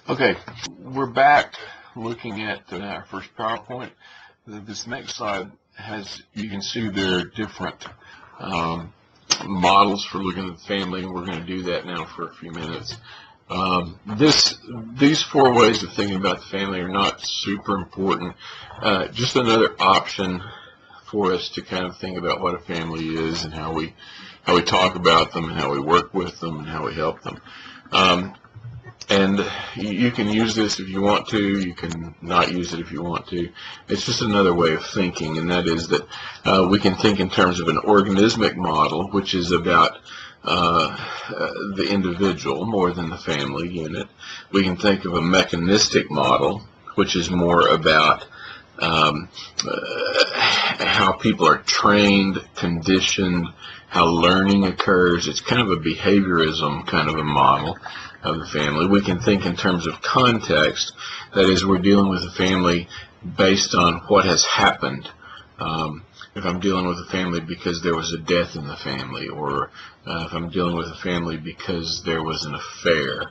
Okay, we're back looking at our first PowerPoint. This next slide has, you can see there are different models for looking at the family, and we're going to do that now for a few minutes. These four ways of thinking about the family are not super important. Just another option for us to kind of think about what a family is and how we talk about them and how we work with them and how we help them. And you can use this if you want to, you can not use it if you want to. It's just another way of thinking, and that is that we can think in terms of an organismic model, which is about the individual more than the family unit. We can think of a mechanistic model, which is more about how people are trained, conditioned, how learning occurs. It's kind of a behaviorism kind of a model of the family. We can think in terms of context, that is, we're dealing with a family based on what has happened. If I'm dealing with a family because there was a death in the family, or if I'm dealing with a family because there was an affair,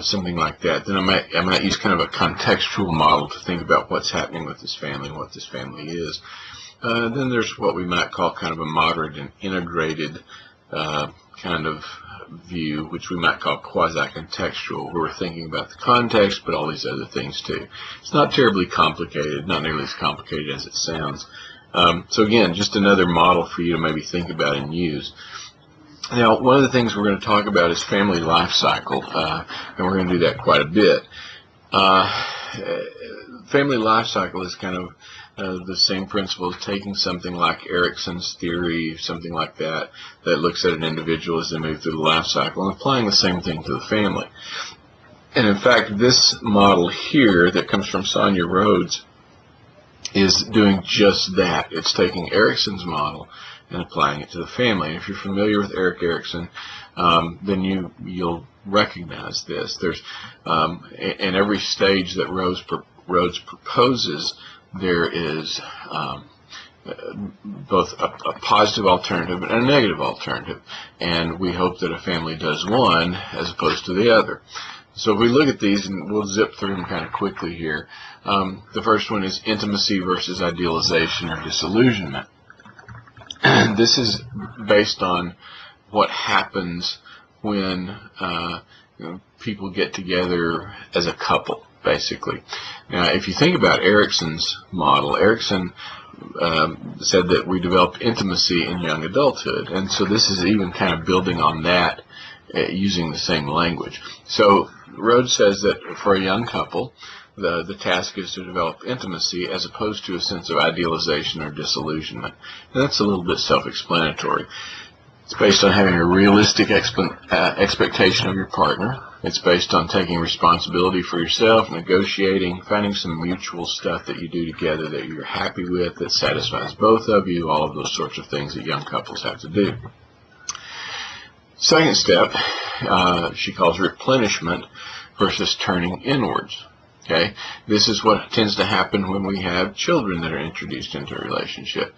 something like that, then I might use kind of a contextual model to think about what's happening with this family and what this family is. Then there's what we might call kind of a moderate and integrated kind of view, which we might call quasi-contextual, where we're thinking about the context, but all these other things too. It's not terribly complicated, not nearly as complicated as it sounds. So again, just another model for you to maybe think about and use. Now, one of the things we're going to talk about is family life cycle, and we're going to do that quite a bit. Family life cycle is kind of the same principle as taking something like Erikson's theory, something like that, that looks at an individual as they move through the life cycle, and applying the same thing to the family. And in fact, this model here that comes from Sonia Rhodes is doing just that. It's taking Erikson's model and applying it to the family. And if you're familiar with Erik Erikson, then you'll recognize this. There's in every stage that Rhodes proposes, there is both a positive alternative and a negative alternative, and we hope that a family does one as opposed to the other. So if we look at these, and we'll zip through them kind of quickly here. The first one is intimacy versus idealization or disillusionment. This is based on what happens when people get together as a couple, basically. Now, if you think about Erikson's model, Erikson said that we develop intimacy in young adulthood, and so this is even kind of building on that using the same language. So Rhodes says that for a young couple, the task is to develop intimacy as opposed to a sense of idealization or disillusionment. And that's a little bit self-explanatory. It's based on having a realistic expectation of your partner. It's based on taking responsibility for yourself, negotiating, finding some mutual stuff that you do together that you're happy with, that satisfies both of you, all of those sorts of things that young couples have to do. Second step, she calls replenishment versus turning inwards. Okay, this is what tends to happen when we have children that are introduced into a relationship.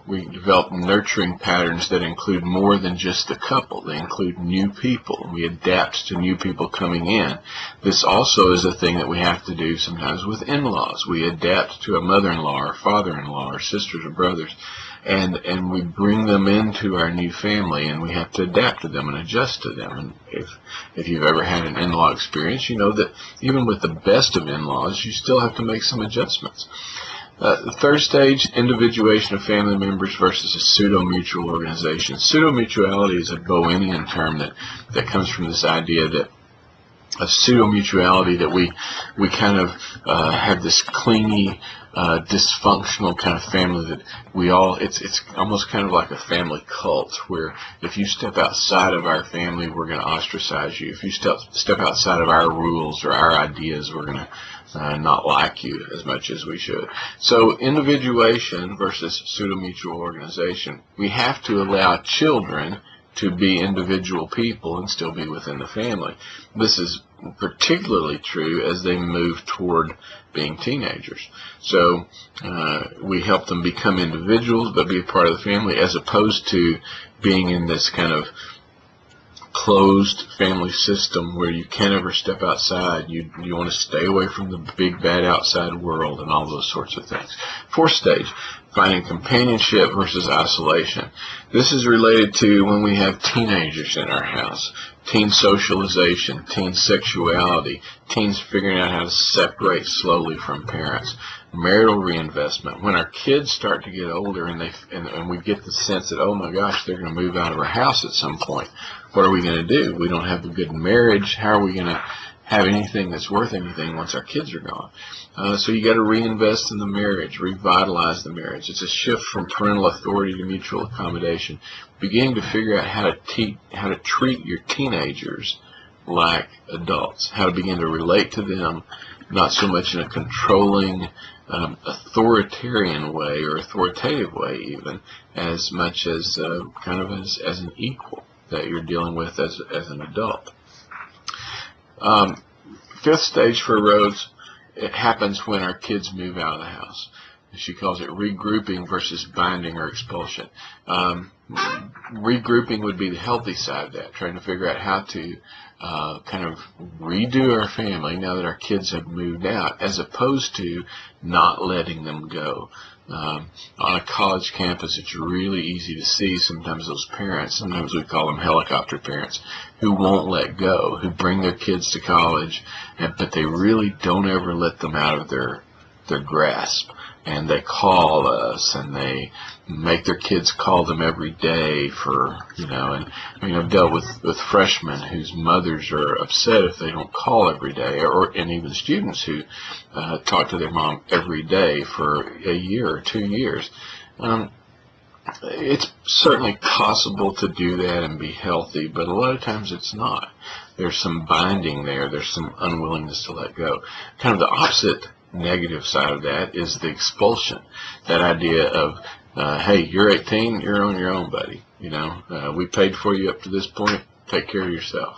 We develop nurturing patterns that include more than just the couple. They include new people. We adapt to new people coming in. This also is a thing that we have to do sometimes with in-laws. We adapt to a mother-in-law or father-in-law or sisters or brothers, and we bring them into our new family, and we have to adapt to them and adjust to them. And if you've ever had an in-law experience, you know that even with the best of in-laws, you still have to make some adjustments. The third stage, individuation of family members versus a pseudo-mutual organization. Pseudo-mutuality is a Bowenian term that comes from this idea that a pseudo-mutuality, that we kind of have this clingy, dysfunctional kind of family that we all, it's almost kind of like a family cult, where if you step outside of our family, we're going to ostracize you. If you step outside of our rules or our ideas, we're going to not like you as much as we should. So individuation versus pseudo-mutual organization. We have to allow children to be individual people and still be within the family. This is particularly true as they move toward being teenagers. So we help them become individuals but be a part of the family, as opposed to being in this kind of closed family system where you can't ever step outside. You want to stay away from the big bad outside world and all those sorts of things. Fourth stage, finding companionship versus isolation. This is related to when we have teenagers in our house. Teen socialization, teen sexuality, teens figuring out how to separate slowly from parents. Marital reinvestment. When our kids start to get older and we get the sense that, oh my gosh, they're going to move out of our house at some point. What are we going to do? We don't have a good marriage. How are we going to have anything that's worth anything once our kids are gone? So you got to reinvest in the marriage, revitalize the marriage. It's a shift from parental authority to mutual accommodation. Beginning to figure out how to treat your teenagers like adults, how to begin to relate to them, not so much in a controlling, authoritarian way or authoritative way even, as much as kind of as an equal that you're dealing with as an adult. Fifth stage for Rhodes, it happens when our kids move out of the house. She calls it regrouping versus binding or expulsion. Regrouping would be the healthy side of that, trying to figure out how to kind of redo our family now that our kids have moved out, as opposed to not letting them go. On a college campus, it's really easy to see sometimes those parents, sometimes we call them helicopter parents, who won't let go, who bring their kids to college, but they really don't ever let them out of their grasp. And they call us, and they make their kids call them every day for, and I mean, I've dealt with freshmen whose mothers are upset if they don't call every day, and even students who talk to their mom every day for a year or 2 years. It's certainly possible to do that and be healthy, but a lot of times it's not. There's some binding there. There's some unwillingness to let go. Kind of the opposite negative side of that is the expulsion. That idea of, hey, you're 18, you're on your own, buddy. We paid for you up to this point, take care of yourself.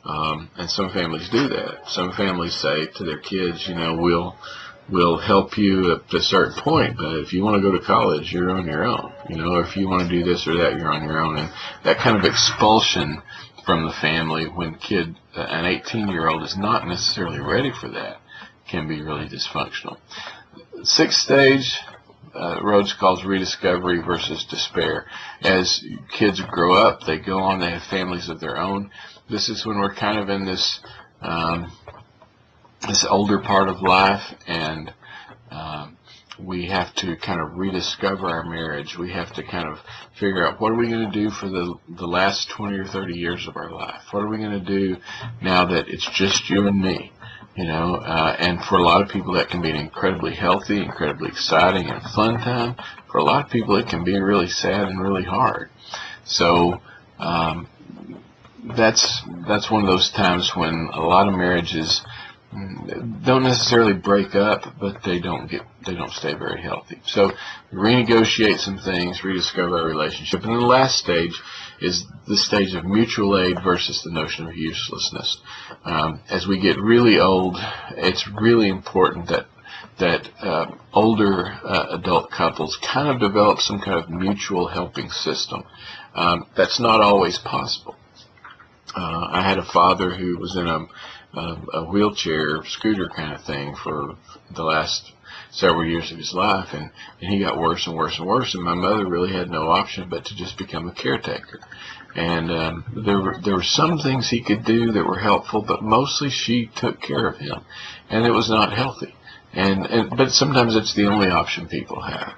And some families do that. Some families say to their kids, we'll help you up to a certain point, but if you want to go to college, you're on your own. Or if you want to do this or that, you're on your own. And that kind of expulsion from the family when an 18-year-old is not necessarily ready for that, can be really dysfunctional. Sixth stage, Rhodes calls rediscovery versus despair. As kids grow up, they go on, they have families of their own. This is when we're kind of in this older part of life, and we have to kind of rediscover our marriage. We have to kind of figure out, what are we going to do for the last 20 or 30 years of our life? What are we going to do now that it's just you and me? And for a lot of people that can be an incredibly healthy, incredibly exciting and fun time. For a lot of people it can be really sad and really hard. So that's one of those times when a lot of marriages don't necessarily break up, but they don't stay very healthy. So renegotiate some things, rediscover our relationship. And then the last stage is the stage of mutual aid versus the notion of uselessness. As we get really old, it's really important that older adult couples kind of develop some kind of mutual helping system. That's not always possible. I had a father who was in a wheelchair, scooter kind of thing for the last several years of his life, and he got worse and worse and worse, and my mother really had no option but to just become a caretaker. And there were some things he could do that were helpful, but mostly she took care of him, and it was not healthy. But sometimes it's the only option people have.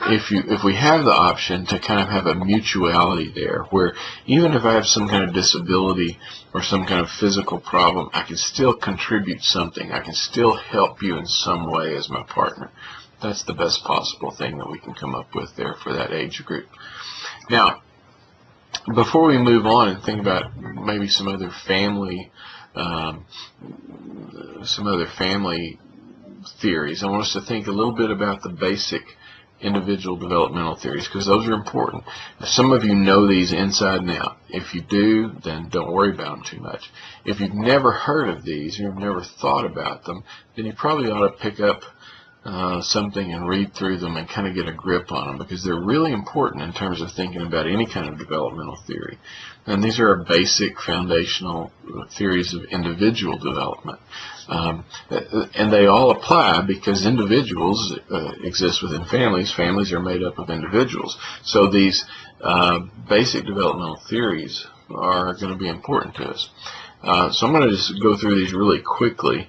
If we have the option to kind of have a mutuality there, where even if I have some kind of disability or some kind of physical problem, I can still contribute something. I can still help you in some way as my partner. That's the best possible thing that we can come up with there for that age group. Now, before we move on and think about maybe some other family theories, I want us to think a little bit about the basic individual developmental theories, because those are important. Now, some of you know these inside and out. If you do, then don't worry about them too much. If you've never heard of these, or you've never thought about them, then you probably ought to pick up something and read through them and kind of get a grip on them, because they're really important in terms of thinking about any kind of developmental theory. And these are our basic foundational theories of individual development. And they all apply because individuals exist within families. Families are made up of individuals. So these basic developmental theories are going to be important to us. So I'm going to just go through these really quickly.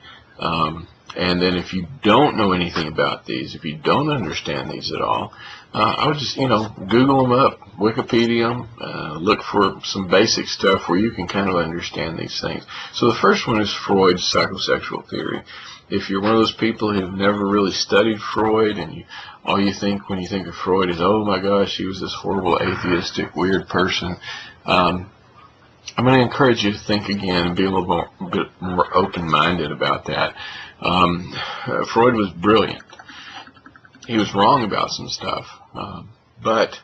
And then if you don't know anything about these, if you don't understand these at all, I would just, Google them up, Wikipedia them, look for some basic stuff where you can kind of understand these things. So the first one is Freud's psychosexual theory. If you're one of those people who've never really studied Freud, and all you think when you think of Freud is, oh my gosh, he was this horrible atheistic, weird person, I'm going to encourage you to think again and be a little bit more open-minded about that. Freud was brilliant. He was wrong about some stuff, but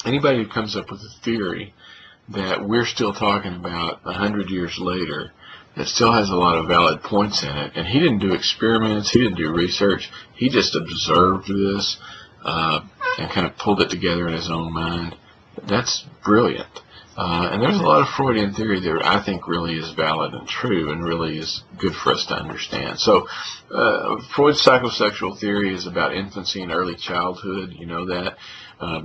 anybody who comes up with a theory that we're still talking about 100 years later, that still has a lot of valid points in it, and he didn't do experiments, he didn't do research, he just observed this and kind of pulled it together in his own mind, that's brilliant. And there's a lot of Freudian theory that I think really is valid and true and really is good for us to understand. So Freud's psychosexual theory is about infancy and early childhood. You know that.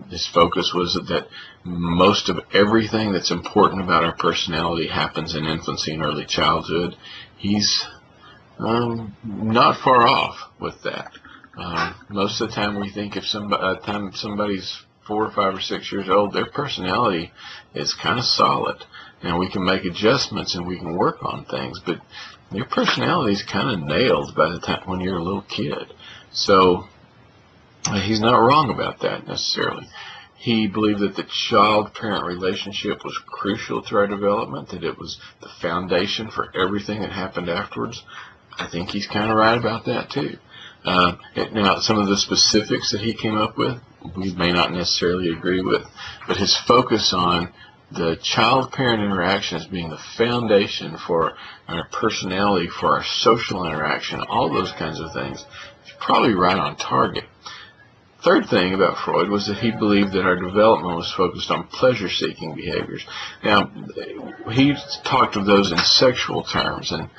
His focus was that most of everything that's important about our personality happens in infancy and early childhood. He's not far off with that. Most of the time we think if somebody's 4 or 5 or 6 years old, their personality is kind of solid, and we can make adjustments and we can work on things, but your personality is kind of nailed by the time when you're a little kid. So he's not wrong about that necessarily. He believed that the child-parent relationship was crucial to our development, that it was the foundation for everything that happened afterwards. I think he's kind of right about that too. Now, some of the specifics that he came up with, we may not necessarily agree with, but his focus on the child-parent interaction as being the foundation for our personality, for our social interaction, all those kinds of things, is probably right on target. Third thing about Freud was that he believed that our development was focused on pleasure-seeking behaviors. Now, he talked of those in sexual terms, and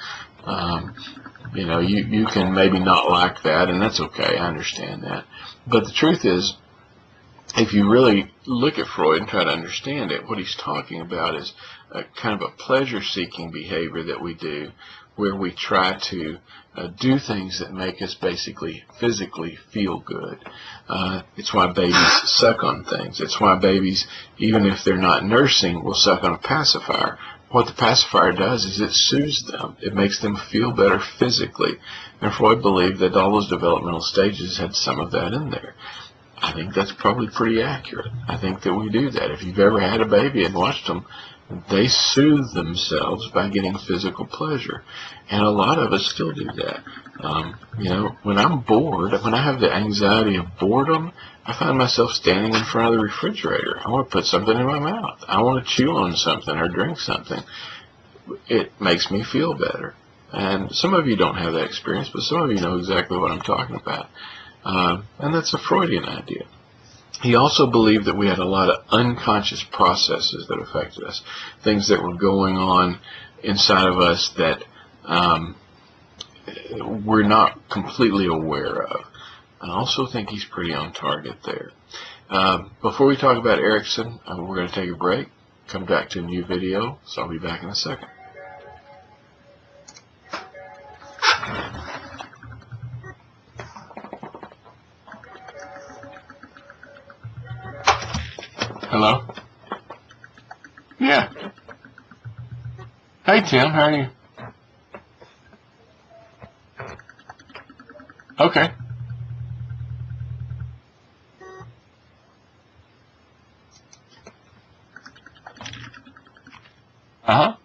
you can maybe not like that, and that's okay, I understand that. But the truth is, if you really look at Freud and try to understand it, what he's talking about is a kind of a pleasure-seeking behavior that we do, where we try to do things that make us basically physically feel good. It's why babies suck on things. It's why babies, even if they're not nursing, will suck on a pacifier. What the pacifier does is it soothes them. It makes them feel better physically. And Freud believed that all those developmental stages had some of that in there. I think that's probably pretty accurate. I think that we do that. If you've ever had a baby and watched them, they soothe themselves by getting physical pleasure. And a lot of us still do that. When I'm bored, when I have the anxiety of boredom, I find myself standing in front of the refrigerator. I want to put something in my mouth. I want to chew on something or drink something. It makes me feel better. And some of you don't have that experience, but some of you know exactly what I'm talking about. And that's a Freudian idea. He also believed that we had a lot of unconscious processes that affected us, things that were going on inside of us that we're not completely aware of. I also think he's pretty on target there. Before we talk about Erikson, we're going to take a break, come back to a new video, so I'll be back in a second. Hello? Yeah. Hey, Tim, how are you? Okay. Uh-huh.